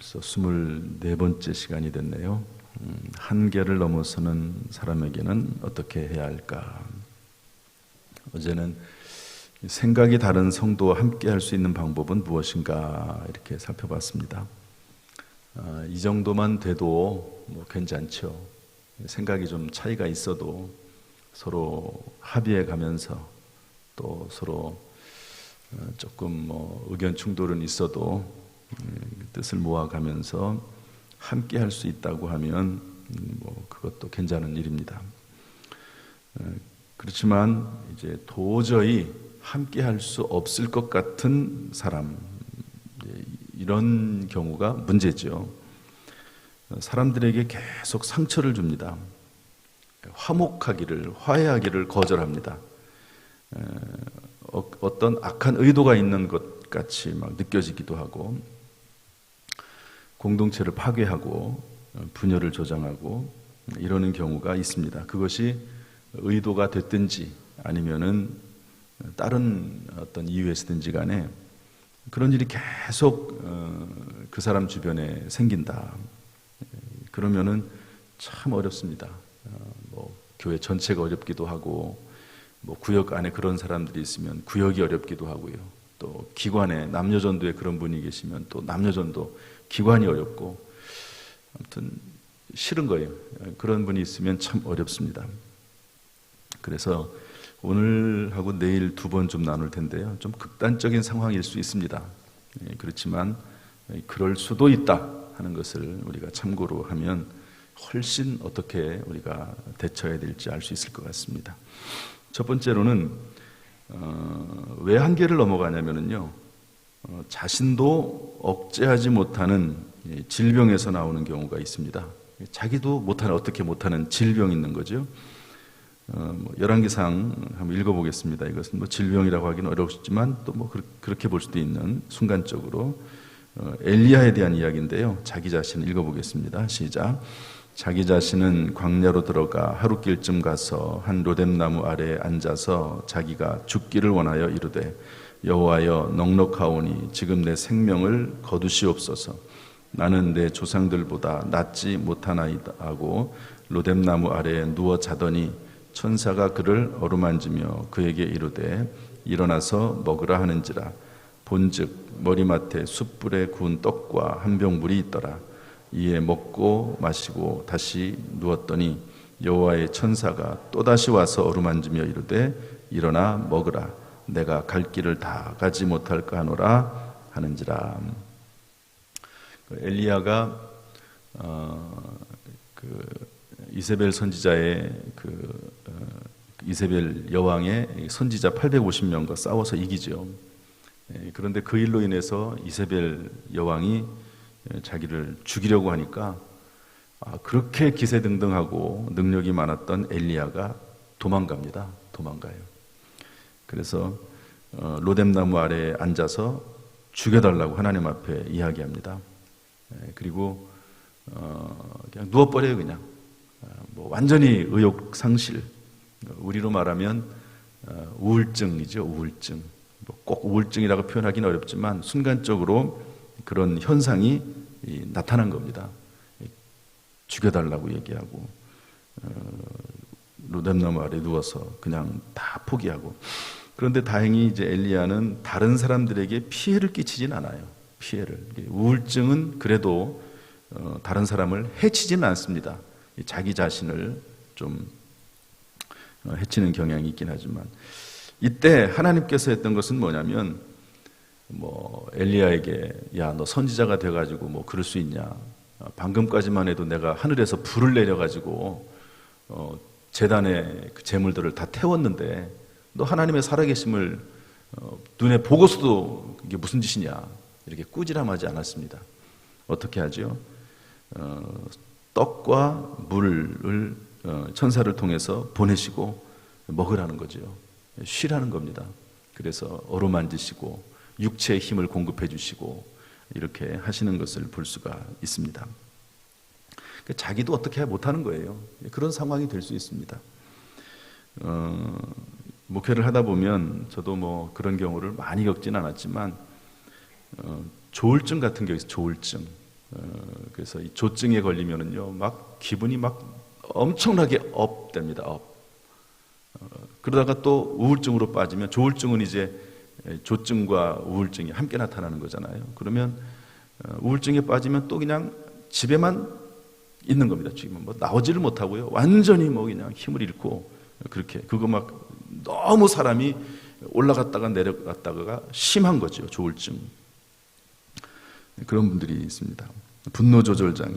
벌써 24번째 시간이 됐네요. 한계를 넘어서는 사람에게는 어떻게 해야 할까? 어제는 생각이 다른 성도와 함께 할 수 있는 방법은 무엇인가 이렇게 살펴봤습니다. 이 정도만 돼도 괜찮죠. 생각이 좀 차이가 있어도 서로 합의해 가면서 또 서로 조금 의견 충돌은 있어도 뜻을 모아가면서 함께 할 수 있다고 하면 그것도 괜찮은 일입니다. 그렇지만 이제 도저히 함께 할 수 없을 것 같은 사람, 이런 경우가 문제죠. 사람들에게 계속 상처를 줍니다. 화해하기를 거절합니다. 어떤 악한 의도가 있는 것 같이 막 느껴지기도 하고, 공동체를 파괴하고 분열을 조장하고 이러는 경우가 있습니다. 그것이 의도가 됐든지 아니면은 다른 어떤 이유에서든지 간에 그런 일이 계속 그 사람 주변에 생긴다. 그러면은 참 어렵습니다. 교회 전체가 어렵기도 하고, 구역 안에 그런 사람들이 있으면 구역이 어렵기도 하고요. 또 기관에 남녀전도에 그런 분이 계시면 또 남녀전도 기관이 어렵고, 아무튼 싫은 거예요. 그런 분이 있으면 참 어렵습니다. 그래서 오늘하고 내일 2번 좀 나눌 텐데요. 좀 극단적인 상황일 수 있습니다. 그렇지만 그럴 수도 있다 하는 것을 우리가 참고로 하면 훨씬 어떻게 우리가 대처해야 될지 알 수 있을 것 같습니다. 첫 번째로는 왜 한계를 넘어가냐면요, 자신도 억제하지 못하는 질병에서 나오는 경우가 있습니다. 자기도 어떻게 못하는 질병이 있는 거죠. 열왕기상 한번 읽어보겠습니다. 이것은 질병이라고 하기는 어렵지만 또 그렇게 볼 수도 있는 순간적으로 엘리야에 대한 이야기인데요. 자기 자신을 읽어보겠습니다. 시작. 자기 자신은 광야로 들어가 하룻길쯤 가서 한 로뎀나무 아래에 앉아서 자기가 죽기를 원하여 이르되, 여호와여, 넉넉하오니 지금 내 생명을 거두시옵소서. 나는 내 조상들보다 낫지 못하나이다 하고 로뎀나무 아래에 누워 자더니 천사가 그를 어루만지며 그에게 이르되, 일어나서 먹으라 하는지라. 본즉 머리맡에 숯불에 구운 떡과 한 병 물이 있더라. 이에 먹고 마시고 다시 누웠더니 여호와의 천사가 또다시 와서 어루만지며 이르되, 일어나 먹으라. 내가 갈 길을 다 가지 못할까 하노라 하는지라. 엘리야가 이세벨 선지자의 이세벨 여왕의 선지자 850명과 싸워서 이기죠. 그런데 그 일로 인해서 이세벨 여왕이 자기를 죽이려고 하니까 그렇게 기세등등하고 능력이 많았던 엘리야가 도망가요. 그래서 로뎀나무 아래에 앉아서 죽여달라고 하나님 앞에 이야기합니다. 그리고 그냥 누워버려요. 그냥 완전히 의욕 상실, 우리로 말하면 우울증이죠. 우울증. 꼭 우울증이라고 표현하기는 어렵지만 순간적으로 그런 현상이 나타난 겁니다. 죽여달라고 얘기하고 로뎀나무 아래에 누워서 그냥 다 포기하고. 그런데 다행히 이제 엘리야는 다른 사람들에게 피해를 끼치진 않아요. 우울증은 그래도 다른 사람을 해치지는 않습니다. 자기 자신을 좀 해치는 경향이 있긴 하지만, 이때 하나님께서 했던 것은 뭐냐면, 엘리야에게 야, 너 선지자가 돼가지고 그럴 수 있냐? 방금까지만 해도 내가 하늘에서 불을 내려가지고 제단의 그 제물들을 다 태웠는데 너 하나님의 살아계심을 눈에 보고서도 이게 무슨 짓이냐? 이렇게 꾸지람하지 않았습니다. 어떻게 하죠? 떡과 물을 천사를 통해서 보내시고 먹으라는 거죠. 쉬라는 겁니다. 그래서 어루만지시고 육체의 힘을 공급해 주시고 이렇게 하시는 것을 볼 수가 있습니다. 자기도 어떻게 못하는 거예요. 그런 상황이 될 수 있습니다. 목회를 하다 보면 저도 그런 경우를 많이 겪지는 않았지만 조울증 같은 게 있어요. 조울증. 그래서 이 조증에 걸리면은요, 막 기분이 막 엄청나게 업됩니다. 그러다가 또 우울증으로 빠지면, 조울증은 이제 조증과 우울증이 함께 나타나는 거잖아요. 그러면 우울증에 빠지면 또 그냥 집에만 있는 겁니다. 지금 뭐 나오지를 못하고요. 완전히 뭐 그냥 힘을 잃고 그렇게, 그거 막 너무 사람이 올라갔다가 내려갔다가 심한 거죠. 조울증. 그런 분들이 있습니다. 분노 조절 장애,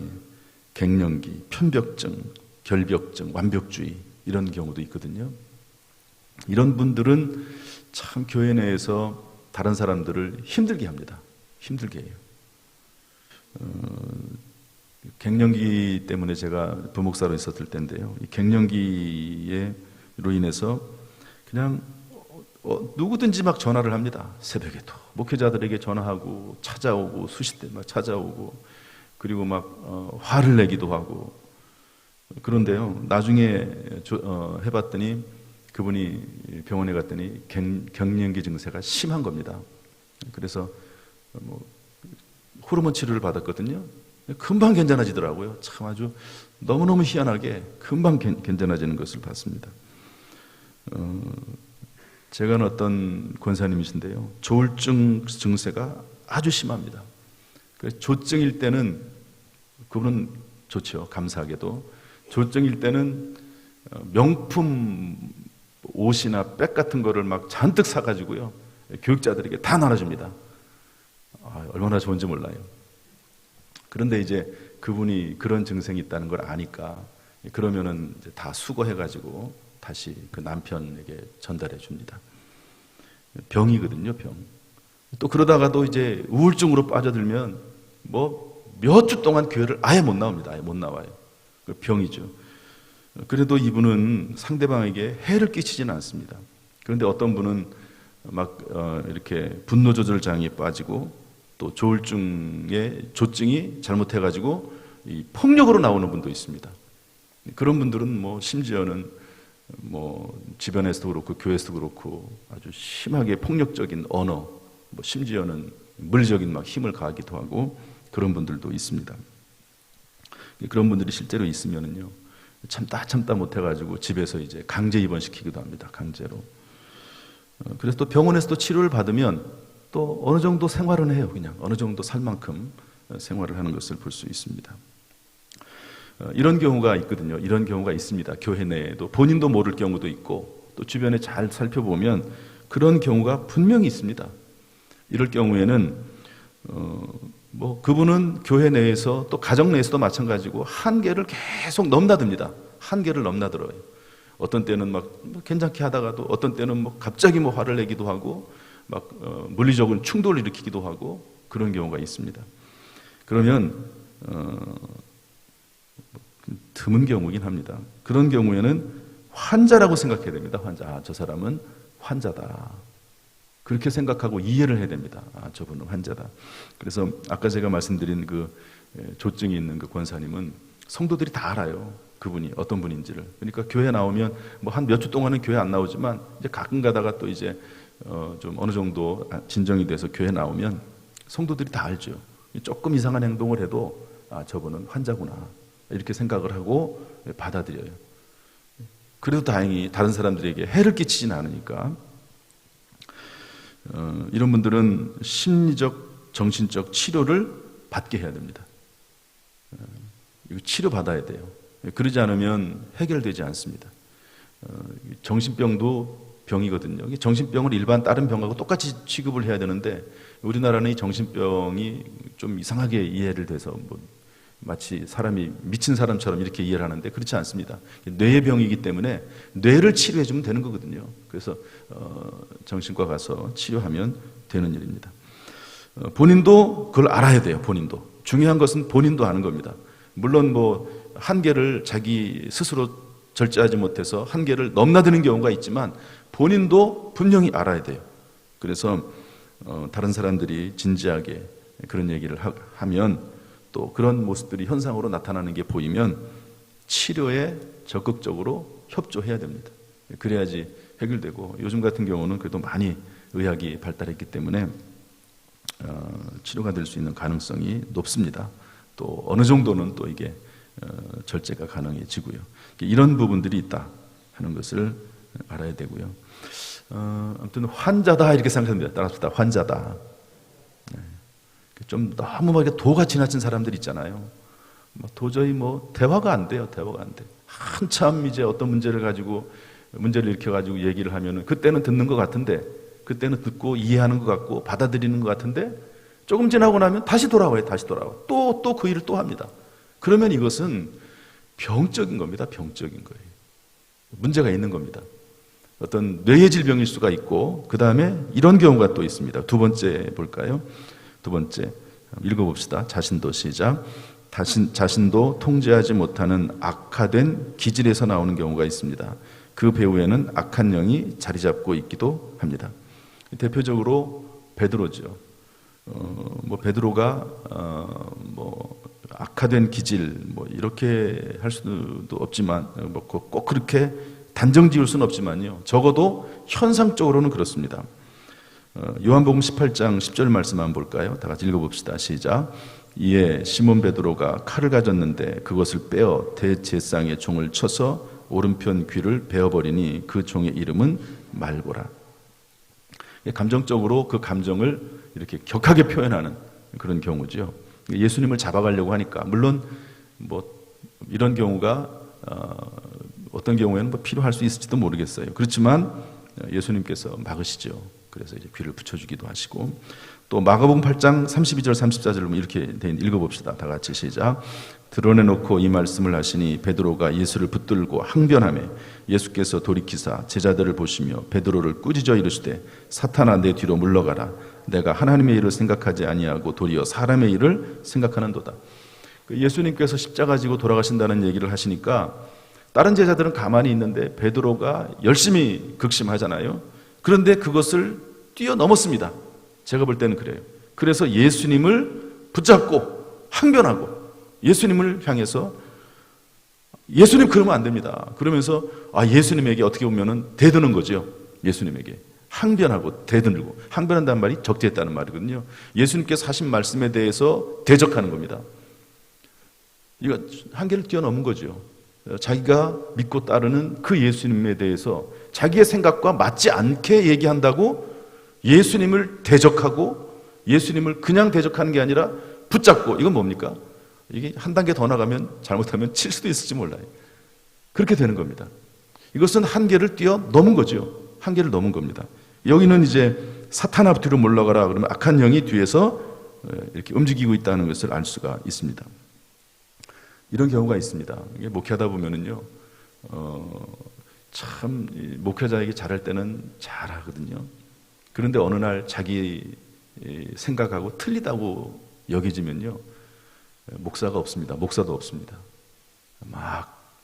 갱년기, 편벽증, 결벽증, 완벽주의, 이런 경우도 있거든요. 이런 분들은 참 교회 내에서 다른 사람들을 힘들게 합니다. 힘들게 해요. 갱년기 때문에 제가 부목사로 있었을 때인데요. 이 갱년기로 인해서 그냥 누구든지 막 전화를 합니다. 새벽에도 목회자들에게 전화하고 찾아오고, 수시대 막 찾아오고, 그리고 막 화를 내기도 하고. 그런데요, 나중에 해봤더니 그분이 병원에 갔더니 갱년기 증세가 심한 겁니다. 그래서 뭐 호르몬 치료를 받았거든요. 금방 괜찮아지더라고요. 참 아주 너무너무 희한하게 금방 괜찮아지는 것을 봤습니다. 제가 아는 어떤 권사님이신데요, 조울증 증세가 아주 심합니다. 조증일 때는, 그분은 좋죠, 감사하게도. 조증일 때는 명품 옷이나 백 같은 거를 막 잔뜩 사가지고요, 교육자들에게 다 나눠줍니다. 얼마나 좋은지 몰라요. 그런데 이제 그분이 그런 증상이 있다는 걸 아니까, 그러면은 이제 다 수거해가지고 다시 그 남편에게 전달해 줍니다. 병이거든요, 병. 또 그러다가도 이제 우울증으로 빠져들면 뭐 몇 주 동안 교회를 아예 못 나옵니다. 아예 못 나와요. 그 병이죠. 그래도 이분은 상대방에게 해를 끼치지는 않습니다. 그런데 어떤 분은 막 이렇게 분노 조절 장애에 빠지고, 또 조울증의 조증이 잘못해가지고 이 폭력으로 나오는 분도 있습니다. 그런 분들은 뭐 심지어는 뭐 집안에서도 그렇고 교회에서도 그렇고 아주 심하게 폭력적인 언어, 뭐 심지어는 물리적인 막 힘을 가하기도 하고, 그런 분들도 있습니다. 그런 분들이 실제로 있으면은요, 참다 못해가지고 집에서 이제 강제 입원시키기도 합니다. 강제로. 그래서 또 병원에서도 치료를 받으면 또 어느 정도 생활은 해요. 그냥 어느 정도 살 만큼 생활을 하는 것을 볼 수 있습니다. 이런 경우가 있거든요. 이런 경우가 있습니다. 교회 내에도 본인도 모를 경우도 있고, 또 주변에 잘 살펴보면 그런 경우가 분명히 있습니다. 이럴 경우에는 뭐 그분은 교회 내에서 또 가정 내에서도 마찬가지고 한계를 계속 넘나듭니다. 한계를 넘나들어요. 어떤 때는 막 괜찮게 하다가도 어떤 때는 뭐 갑자기 뭐 화를 내기도 하고, 막 물리적인 충돌을 일으키기도 하고, 그런 경우가 있습니다. 그러면 드문 경우긴 합니다. 그런 경우에는 환자라고 생각해야 됩니다. 환자. 저 사람은 환자다. 그렇게 생각하고 이해를 해야 됩니다. 저분은 환자다. 그래서 아까 제가 말씀드린 그 조증이 있는 그 권사님은 성도들이 다 알아요. 그분이 어떤 분인지를. 그러니까 교회 나오면 뭐 한 몇 주 동안은 교회 안 나오지만 이제 가끔 가다가 또 이제 좀 어느 정도 진정이 돼서 교회 나오면 성도들이 다 알죠. 조금 이상한 행동을 해도 저분은 환자구나, 이렇게 생각을 하고 받아들여요. 그래도 다행히 다른 사람들에게 해를 끼치지는 않으니까. 이런 분들은 심리적, 정신적 치료를 받게 해야 됩니다. 이거 치료받아야 돼요. 그러지 않으면 해결되지 않습니다. 정신병도 병이거든요. 정신병을 일반 다른 병하고 똑같이 취급을 해야 되는데, 우리나라는 이 정신병이 좀 이상하게 이해를 돼서 뭐 마치 사람이 미친 사람처럼 이렇게 이해를 하는데, 그렇지 않습니다. 뇌의 병이기 때문에 뇌를 치료해 주면 되는 거거든요. 그래서 정신과 가서 치료하면 되는 일입니다. 본인도 그걸 알아야 돼요. 본인도. 중요한 것은 본인도 아는 겁니다. 물론 뭐 한계를 자기 스스로 절제하지 못해서 한계를 넘나드는 경우가 있지만 본인도 분명히 알아야 돼요. 그래서 다른 사람들이 진지하게 그런 얘기를 하면, 또 그런 모습들이 현상으로 나타나는 게 보이면 치료에 적극적으로 협조해야 됩니다. 그래야지 해결되고, 요즘 같은 경우는 그래도 많이 의학이 발달했기 때문에 치료가 될 수 있는 가능성이 높습니다. 또 어느 정도는 또 이게 절제가 가능해지고요. 이런 부분들이 있다 하는 것을 알아야 되고요. 아무튼 환자다 이렇게 생각합니다. 따라서 환자다. 좀 너무 막 도가 지나친 사람들 있잖아요. 도저히 대화가 안 돼요. 대화가 안 돼. 한참 이제 어떤 문제를 일으켜가지고 얘기를 하면은 그때는 듣는 것 같은데, 그때는 듣고 이해하는 것 같고 받아들이는 것 같은데, 조금 지나고 나면 다시 돌아와요. 다시 돌아와. 또 그 일을 또 합니다. 그러면 이것은 병적인 겁니다. 병적인 거예요. 문제가 있는 겁니다. 어떤 뇌의 질병일 수가 있고, 그 다음에 이런 경우가 또 있습니다. 두 번째 볼까요? 두 번째 읽어봅시다. 자신도 시작. 자신도 통제하지 못하는 악화된 기질에서 나오는 경우가 있습니다. 그 배후에는 악한 영이 자리 잡고 있기도 합니다. 대표적으로 베드로죠. 베드로가 악화된 기질 이렇게 할 수도 없지만 꼭 그렇게 단정 지을 수는 없지만요. 적어도 현상적으로는 그렇습니다. 요한복음 18장 10절 말씀 한번 볼까요? 다 같이 읽어봅시다. 시작. 이에 시몬 베드로가 칼을 가졌는데 그것을 빼어 대제사장의 종을 쳐서 오른편 귀를 베어버리니 그 종의 이름은 말고라. 감정적으로 그 감정을 이렇게 격하게 표현하는 그런 경우죠. 예수님을 잡아가려고 하니까, 물론 이런 경우가 어떤 경우에는 필요할 수 있을지도 모르겠어요. 그렇지만 예수님께서 막으시죠. 그래서 이제 귀를 붙여주기도 하시고, 또 마가복음 8장 32절 34절을 이렇게 읽어봅시다. 다 같이 시작. 드러내놓고 이 말씀을 하시니 베드로가 예수를 붙들고 항변하며 예수께서 돌이키사 제자들을 보시며 베드로를 꾸짖어 이르시되 사탄아 내 뒤로 물러가라. 내가 하나님의 일을 생각하지 아니하고 도리어 사람의 일을 생각하는도다. 예수님께서 십자가 지고 돌아가신다는 얘기를 하시니까 다른 제자들은 가만히 있는데 베드로가 열심히 극심하잖아요. 그런데 그것을 뛰어넘었습니다. 제가 볼 때는 그래요. 그래서 예수님을 붙잡고 항변하고 예수님을 향해서 예수님 그러면 안 됩니다. 그러면서 예수님에게 어떻게 보면은 대드는 거죠. 예수님에게 항변하고 대들고, 항변한다는 말이 적대했다는 말이거든요. 예수님께서 하신 말씀에 대해서 대적하는 겁니다. 이거 한계를 뛰어넘은 거죠. 자기가 믿고 따르는 그 예수님에 대해서 자기의 생각과 맞지 않게 얘기한다고 예수님을 대적하고 예수님을 그냥 대적하는 게 아니라 붙잡고, 이건 뭡니까? 이게 한 단계 더 나가면 잘못하면 칠 수도 있을지 몰라요. 그렇게 되는 겁니다. 이것은 한계를 뛰어넘은 거죠. 한계를 넘은 겁니다. 여기는 이제 사탄아 뒤로 물러가라 그러면 악한 영이 뒤에서 이렇게 움직이고 있다는 것을 알 수가 있습니다. 이런 경우가 있습니다. 이게 목회하다 보면은요, 참 목회자에게 잘할 때는 잘하거든요. 그런데 어느 날 자기 생각하고 틀리다고 여겨지면요, 목사가 없습니다. 목사도 없습니다. 막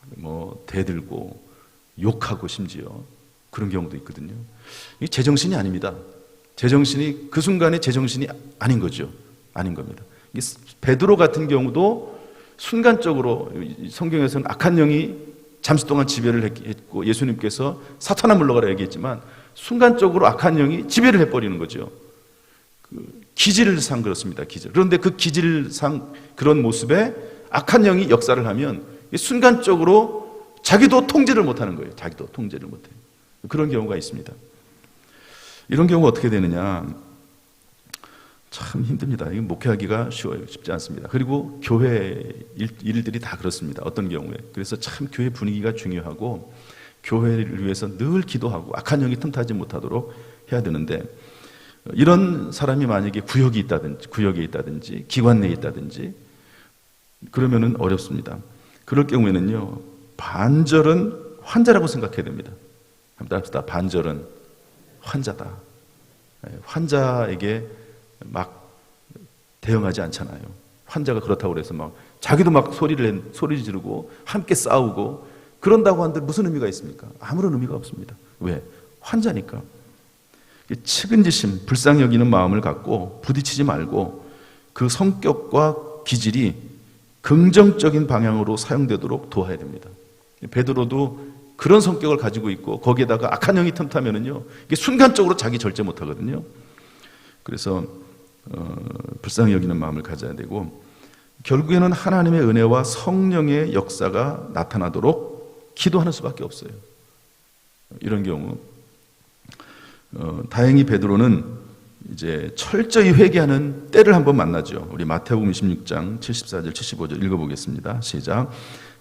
대들고 욕하고 심지어 그런 경우도 있거든요. 이게 제정신이 아닙니다. 제정신이 그 순간에 제정신이 아닌 거죠. 아닌 겁니다. 베드로 같은 경우도 순간적으로 성경에서는 악한 영이 잠시 동안 지배를 했고 예수님께서 사탄아 물러가라 얘기했지만 순간적으로 악한 영이 지배를 해버리는 거죠. 기질상 그렇습니다. 기질. 그런데 그 기질상 그런 모습에 악한 영이 역사를 하면 순간적으로 자기도 통제를 못하는 거예요. 자기도 통제를 못해요. 그런 경우가 있습니다. 이런 경우가 어떻게 되느냐, 참 힘듭니다. 이거 목회하기가 쉬워요. 쉽지 않습니다. 그리고 교회 일들이 다 그렇습니다. 어떤 경우에. 그래서 참 교회 분위기가 중요하고 교회를 위해서 늘 기도하고 악한 영이 틈타지 못하도록 해야 되는데, 이런 사람이 만약에 구역에 있다든지 기관 내에 있다든지 그러면은 어렵습니다. 그럴 경우에는요, 반절은 환자라고 생각해야 됩니다. 합시다. 반절은 환자다. 환자에게 막 대응하지 않잖아요. 환자가 그렇다고 그래서 막 자기도 막 소리 지르고 함께 싸우고 그런다고 하는데 무슨 의미가 있습니까? 아무런 의미가 없습니다. 왜? 환자니까. 측은지심, 불쌍히 여기는 마음을 갖고 부딪히지 말고 그 성격과 기질이 긍정적인 방향으로 사용되도록 도와야 됩니다. 베드로도 그런 성격을 가지고 있고 거기에다가 악한 영이 틈타면은요, 이게 순간적으로 자기 절제 못하거든요. 그래서 불쌍히 여기는 마음을 가져야 되고, 결국에는 하나님의 은혜와 성령의 역사가 나타나도록 기도하는 수밖에 없어요. 이런 경우 다행히 베드로는 이제 철저히 회개하는 때를 한번 만나죠. 우리 마태복음 26장 74절 75절 읽어보겠습니다. 시작.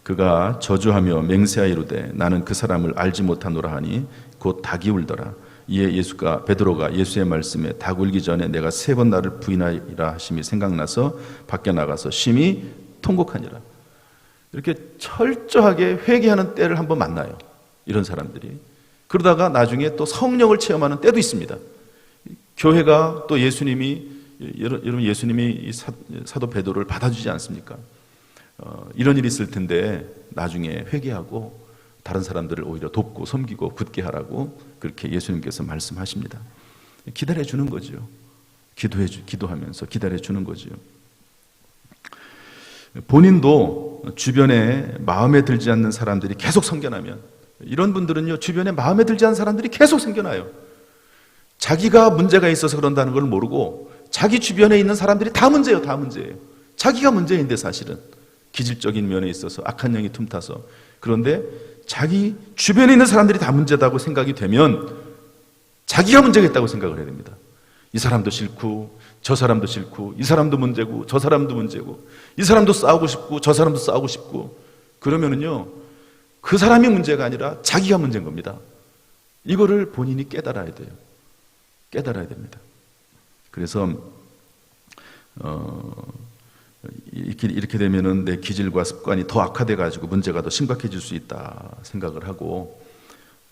그가 저주하며 맹세하여 이르되 나는 그 사람을 알지 못하노라 하니 곧 닭이 울더라. 이에 베드로가 예수의 말씀에 닭 울기 전에 내가 3번 나를 부인하리라 하심이 생각나서 밖에 나가서 심히 통곡하니라. 이렇게 철저하게 회개하는 때를 한번 만나요. 이런 사람들이. 그러다가 나중에 또 성령을 체험하는 때도 있습니다. 교회가 또 여러분 예수님이 사도 베드로를 받아주지 않습니까? 이런 일이 있을 텐데 나중에 회개하고 다른 사람들을 오히려 돕고 섬기고 굳게 하라고 그렇게 예수님께서 말씀하십니다. 기다려주는 거죠. 기도하면서 기다려주는 거죠. 본인도 주변에 마음에 들지 않는 사람들이 계속 생겨나면, 이런 분들은요, 주변에 마음에 들지 않는 사람들이 계속 생겨나요. 자기가 문제가 있어서 그런다는 걸 모르고 자기 주변에 있는 사람들이 다 문제예요. 다 문제예요. 자기가 문제인데 사실은 기질적인 면에 있어서 악한 영이 틈타서. 그런데 자기 주변에 있는 사람들이 다 문제다고 생각이 되면 자기가 문제가 있다고 생각을 해야 됩니다. 이 사람도 싫고 저 사람도 싫고 이 사람도 문제고 저 사람도 문제고 이 사람도 싸우고 싶고 저 사람도 싸우고 싶고, 그러면은요 그 사람이 문제가 아니라 자기가 문제인 겁니다. 이거를 본인이 깨달아야 돼요. 깨달아야 됩니다. 그래서 이렇게 되면은 내 기질과 습관이 더 악화돼 가지고 문제가 더 심각해질 수 있다 생각을 하고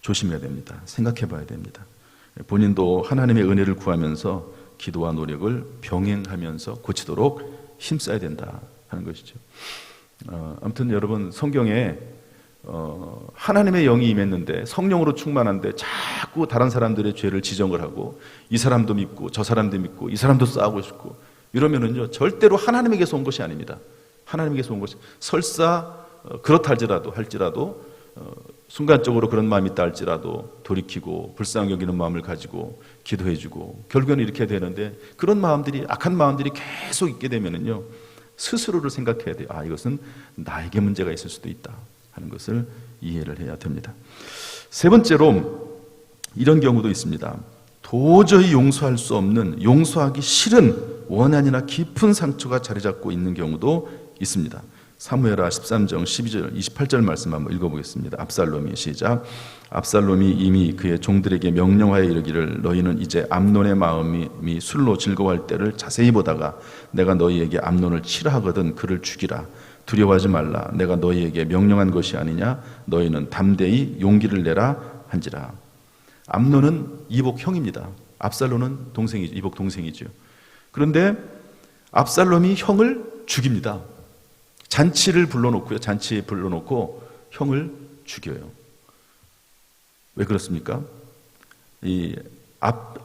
조심해야 됩니다. 생각해 봐야 됩니다. 본인도 하나님의 은혜를 구하면서 기도와 노력을 병행하면서 고치도록 힘써야 된다 하는 것이죠. 아무튼 여러분, 성경에 하나님의 영이 임했는데 성령으로 충만한데 자꾸 다른 사람들의 죄를 지적을 하고 이 사람도 믿고 저 사람도 믿고 이 사람도 싸우고 싶고 이러면은요 절대로 하나님에게서 온 것이 아닙니다. 하나님에게서 온 것이, 설사 그렇다 할지라도 순간적으로 그런 마음이 있다 할지라도 돌이키고 불쌍히 여기는 마음을 가지고 기도해주고 결국에는 이렇게 되는데, 그런 마음들이, 악한 마음들이 계속 있게 되면은요 스스로를 생각해야 돼요. 이것은 나에게 문제가 있을 수도 있다 하는 것을 이해를 해야 됩니다. 세 번째로 이런 경우도 있습니다. 도저히 용서할 수 없는, 용서하기 싫은 원한이나 깊은 상처가 자리 잡고 있는 경우도 있습니다. 사무엘하 13장 12절 28절 말씀 한번 읽어보겠습니다. 압살롬이, 시작. 압살롬이 이미 그의 종들에게 명령하여 이르기를 너희는 이제 암논의 마음이 술로 즐거워할 때를 자세히 보다가 내가 너희에게 암논을 치라 하거든 그를 죽이라. 두려워하지 말라. 내가 너희에게 명령한 것이 아니냐. 너희는 담대히 용기를 내라 한지라. 암논은 이복 형입니다. 압살롬은 이복 동생이죠. 그런데 압살롬이 형을 죽입니다. 잔치에 불러놓고 형을 죽여요. 왜 그렇습니까? 이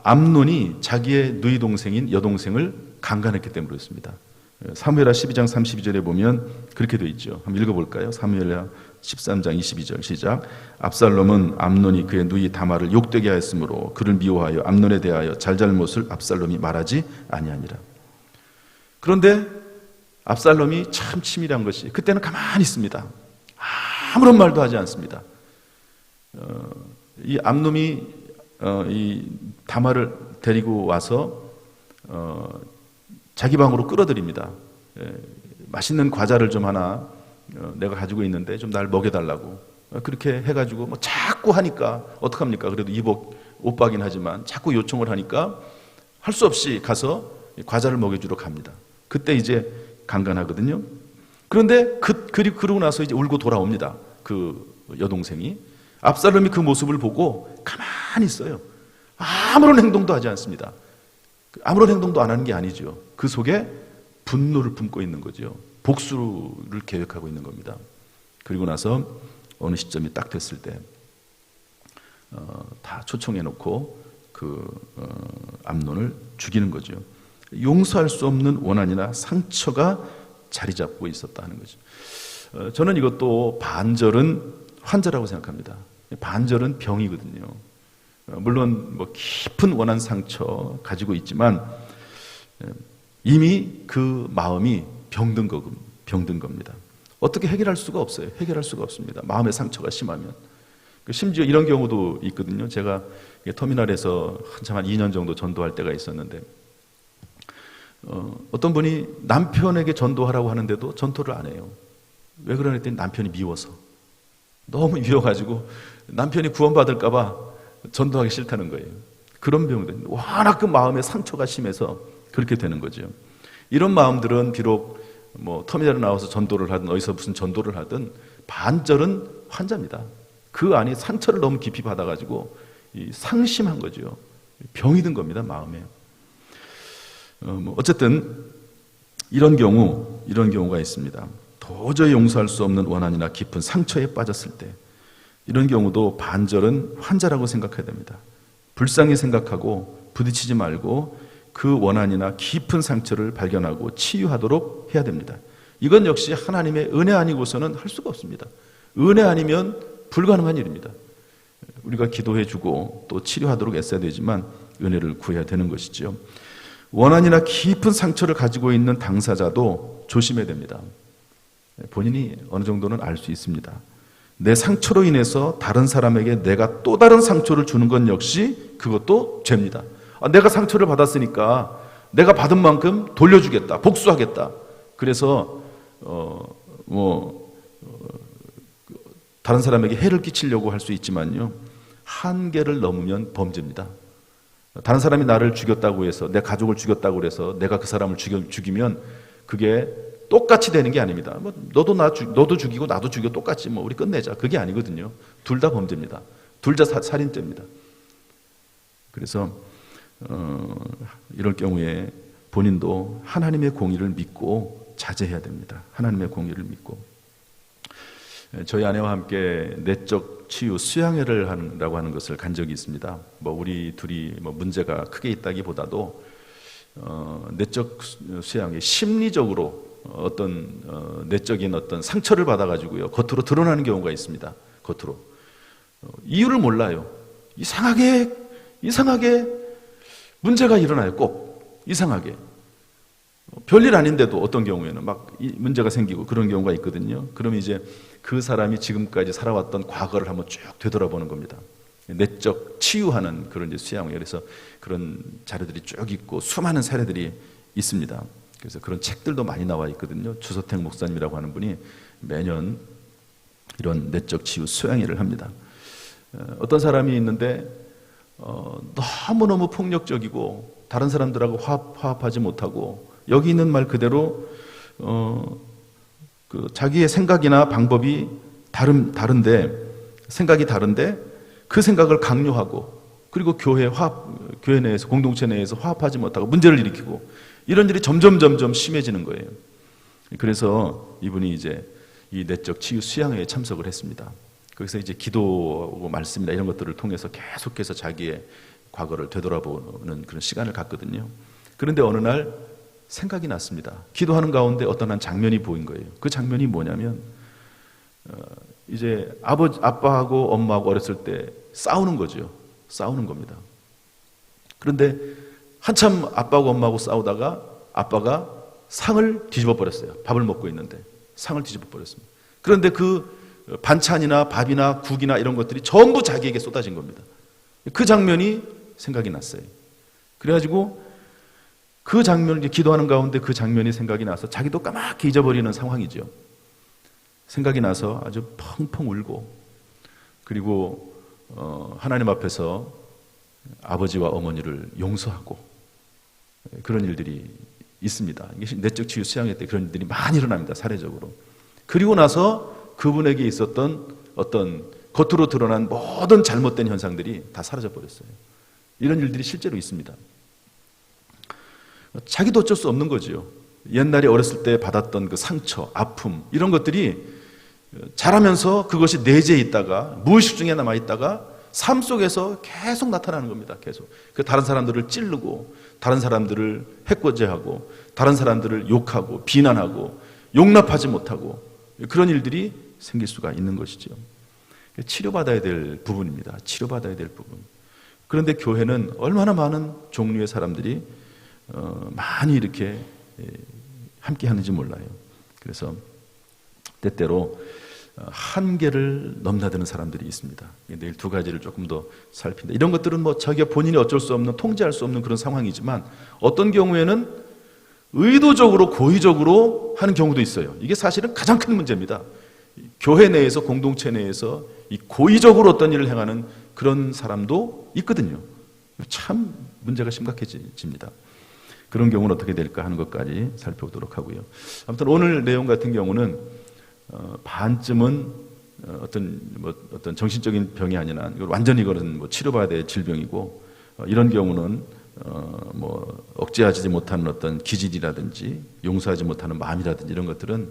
암논이 자기의 누이 동생인 여동생을 강간했기 때문에 그렇습니다. 사무엘하 12장 32절에 보면 그렇게 되어 있죠. 한번 읽어볼까요? 사무엘하 13장 22절 시작. 압살롬은 암논이 그의 누이 다말을 욕되게 하였으므로 그를 미워하여 암논에 대하여 잘잘못을 압살롬이 말하지 아니하니라. 그런데 압살롬이 참 치밀한 것이, 그때는 가만히 있습니다. 아무런 말도 하지 않습니다. 이 암논이 이 다말을 데리고 와서 자기 방으로 끌어들입니다. 맛있는 과자를 좀 하나 내가 가지고 있는데 좀 날 먹여달라고. 그렇게 해가지고 뭐 자꾸 하니까 어떡합니까? 그래도 오빠긴 하지만 자꾸 요청을 하니까 할 수 없이 가서 과자를 먹여주러 갑니다. 그때 이제 강간하거든요. 그런데 그러고 나서 이제 울고 돌아옵니다. 그 여동생이. 압살롬이 그 모습을 보고 가만히 있어요. 아무런 행동도 하지 않습니다. 아무런 행동도 안 하는 게 아니죠. 그 속에 분노를 품고 있는 거죠. 복수를 계획하고 있는 겁니다. 그리고 나서 어느 시점이 딱 됐을 때 다 초청해놓고 암논을 죽이는 거죠. 용서할 수 없는 원한이나 상처가 자리 잡고 있었다는 거죠. 저는 이것도 반절은 환자라고 생각합니다. 반절은 병이거든요. 물론 뭐 깊은 원한 상처 가지고 있지만 이미 그 마음이 병든 겁니다. 어떻게 해결할 수가 없어요. 해결할 수가 없습니다. 마음의 상처가 심하면. 심지어 이런 경우도 있거든요. 제가 터미널에서 한참 한 2년 정도 전도할 때가 있었는데 어떤 분이 남편에게 전도하라고 하는데도 전도를 안 해요. 왜 그러냐더니 남편이 미워서. 너무 미워가지고 남편이 구원받을까 봐 전도하기 싫다는 거예요. 그런 병들, 워낙 그 마음의 상처가 심해서 그렇게 되는 거죠. 이런 마음들은 비록 뭐 터미널에 나와서 전도를 하든 어디서 무슨 전도를 하든 반절은 환자입니다. 그 안에 상처를 너무 깊이 받아가지고 상심한 거죠. 병이 든 겁니다, 마음에. 어쨌든 이런 경우가 있습니다. 도저히 용서할 수 없는 원한이나 깊은 상처에 빠졌을 때 이런 경우도 반절은 환자라고 생각해야 됩니다. 불쌍히 생각하고 부딪히지 말고 그 원한이나 깊은 상처를 발견하고 치유하도록 해야 됩니다. 이건 역시 하나님의 은혜 아니고서는 할 수가 없습니다. 은혜 아니면 불가능한 일입니다. 우리가 기도해주고 또 치료하도록 애써야 되지만 은혜를 구해야 되는 것이죠. 원한이나 깊은 상처를 가지고 있는 당사자도 조심해야 됩니다. 본인이 어느 정도는 알 수 있습니다. 내 상처로 인해서 다른 사람에게 내가 또 다른 상처를 주는 건 역시 그것도 죄입니다. 내가 상처를 받았으니까 내가 받은 만큼 돌려주겠다, 복수하겠다. 그래서 다른 사람에게 해를 끼치려고 할 수 있지만요, 한계를 넘으면 범죄입니다. 다른 사람이 나를 죽였다고 해서, 내 가족을 죽였다고 해서 내가 그 사람을 죽이면 그게 똑같이 되는 게 아닙니다. 너도 죽이고 나도 죽여 똑같이 우리 끝내자. 그게 아니거든요. 둘 다 범죄입니다. 둘 다 살인죄입니다. 그래서 이럴 경우에 본인도 하나님의 공의를 믿고 자제해야 됩니다. 하나님의 공의를 믿고. 저희 아내와 함께 내적 치유 수양회를 하라고 하는 것을 간 적이 있습니다. 우리 둘이 문제가 크게 있다기보다도 내적 수양회, 심리적으로 어떤 내적인 어떤 상처를 받아가지고요, 겉으로 드러나는 경우가 있습니다. 겉으로 이유를 몰라요. 이상하게 문제가 일어나요. 꼭 이상하게 별일 아닌데도 어떤 경우에는 문제가 생기고 그런 경우가 있거든요. 그러면 이제 그 사람이 지금까지 살아왔던 과거를 한번 쭉 되돌아보는 겁니다. 내적 치유하는 그런 수양회, 그래서 그런 자료들이 쭉 있고 수많은 사례들이 있습니다. 그래서 그런 책들도 많이 나와 있거든요. 주서택 목사님이라고 하는 분이 매년 이런 내적 치유 수양회를 합니다. 어떤 사람이 있는데 너무너무 폭력적이고 다른 사람들하고 화합하지 못하고 여기 있는 말 그대로 자기의 생각이나 방법이 생각이 다른데 그 생각을 강요하고, 그리고 교회 내에서, 공동체 내에서 화합하지 못하고 문제를 일으키고, 이런 일이 점점 심해지는 거예요. 그래서 이분이 이제 이 내적 치유 수양회에 참석을 했습니다. 거기서 이제 기도하고 말씀이나 이런 것들을 통해서 계속해서 자기의 과거를 되돌아보는 그런 시간을 갖거든요. 그런데 어느 날 생각이 났습니다. 기도하는 가운데 어떤 한 장면이 보인 거예요. 그 장면이 뭐냐면 이제 아빠하고 엄마하고 어렸을 때 싸우는 거죠. 싸우는 겁니다. 그런데 한참 아빠하고 엄마하고 싸우다가 아빠가 상을 뒤집어 버렸어요. 밥을 먹고 있는데 상을 뒤집어 버렸습니다. 그런데 그 반찬이나 밥이나 국이나 이런 것들이 전부 자기에게 쏟아진 겁니다. 그 장면이 생각이 났어요. 그래가지고 그 장면을 기도하는 가운데 그 장면이 생각이 나서 자기도 까맣게 잊어버리는 상황이죠. 생각이 나서 아주 펑펑 울고, 그리고 하나님 앞에서 아버지와 어머니를 용서하고, 그런 일들이 있습니다. 이게 내적 치유 수양회 때 그런 일들이 많이 일어납니다. 사례적으로. 그리고 나서 그분에게 있었던 어떤 겉으로 드러난 모든 잘못된 현상들이 다 사라져 버렸어요. 이런 일들이 실제로 있습니다. 자기도 어쩔 수 없는 거죠. 옛날에 어렸을 때 받았던 그 상처, 아픔, 이런 것들이 자라면서 그것이 내재해 있다가 무의식 중에 남아 있다가 삶 속에서 계속 나타나는 겁니다. 계속. 그 다른 사람들을 찌르고, 다른 사람들을 해코지하고, 다른 사람들을 욕하고, 비난하고, 용납하지 못하고, 그런 일들이 생길 수가 있는 것이죠. 치료받아야 될 부분입니다. 치료받아야 될 부분. 그런데 교회는 얼마나 많은 종류의 사람들이 많이 이렇게 함께 하는지 몰라요. 그래서 때때로 한계를 넘나드는 사람들이 있습니다. 내일 두 가지를 조금 더 살핀다. 이런 것들은 뭐 자기가 본인이 어쩔 수 없는, 통제할 수 없는 그런 상황이지만 어떤 경우에는 의도적으로 고의적으로 하는 경우도 있어요. 이게 사실은 가장 큰 문제입니다. 교회 내에서, 공동체 내에서 이 고의적으로 어떤 일을 행하는 그런 사람도 있거든요. 참 문제가 심각해집니다. 그런 경우는 어떻게 될까 하는 것까지 살펴보도록 하고요. 아무튼 오늘 내용 같은 경우는 반쯤은 어떤 정신적인 병이 아니라 완전히 이거는 치료받아야 될 질병이고, 이런 경우는 억제하지 못하는 어떤 기질이라든지 용서하지 못하는 마음이라든지 이런 것들은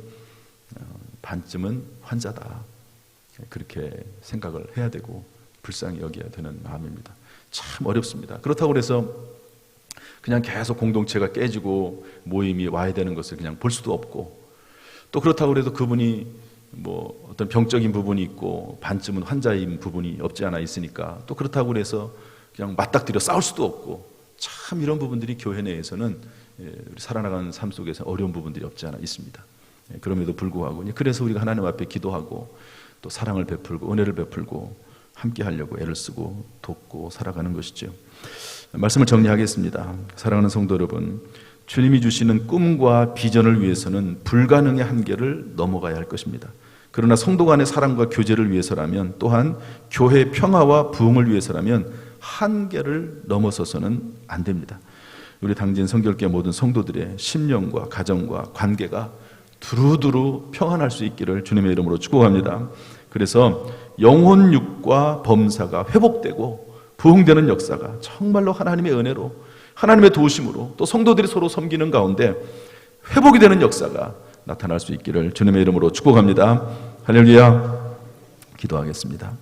반쯤은 환자다, 그렇게 생각을 해야 되고 불쌍히 여겨야 되는 마음입니다. 참 어렵습니다. 그렇다고 해서 그냥 계속 공동체가 깨지고 모임이 와야 되는 것을 그냥 볼 수도 없고, 또 그렇다고 해도 그분이 어떤 병적인 부분이 있고 반쯤은 환자인 부분이 없지 않아 있으니까 또 그렇다고 해서 그냥 맞닥뜨려 싸울 수도 없고, 참 이런 부분들이 교회 내에서는 우리 살아나가는 삶 속에서 어려운 부분들이 없지 않아 있습니다. 그럼에도 불구하고 그래서 우리가 하나님 앞에 기도하고 또 사랑을 베풀고 은혜를 베풀고 함께 하려고 애를 쓰고 돕고 살아가는 것이죠. 말씀을 정리하겠습니다. 사랑하는 성도 여러분, 주님이 주시는 꿈과 비전을 위해서는 불가능의 한계를 넘어가야 할 것입니다. 그러나 성도 간의 사랑과 교제를 위해서라면, 또한 교회 평화와 부흥을 위해서라면 한계를 넘어서서는 안 됩니다. 우리 당진 성결교회 모든 성도들의 심령과 가정과 관계가 두루두루 평안할 수 있기를 주님의 이름으로 축복합니다. 그래서 영혼육과 범사가 회복되고 부흥되는 역사가 정말로 하나님의 은혜로, 하나님의 도우심으로, 또 성도들이 서로 섬기는 가운데 회복이 되는 역사가 나타날 수 있기를 주님의 이름으로 축복합니다. 할렐루야. 기도하겠습니다.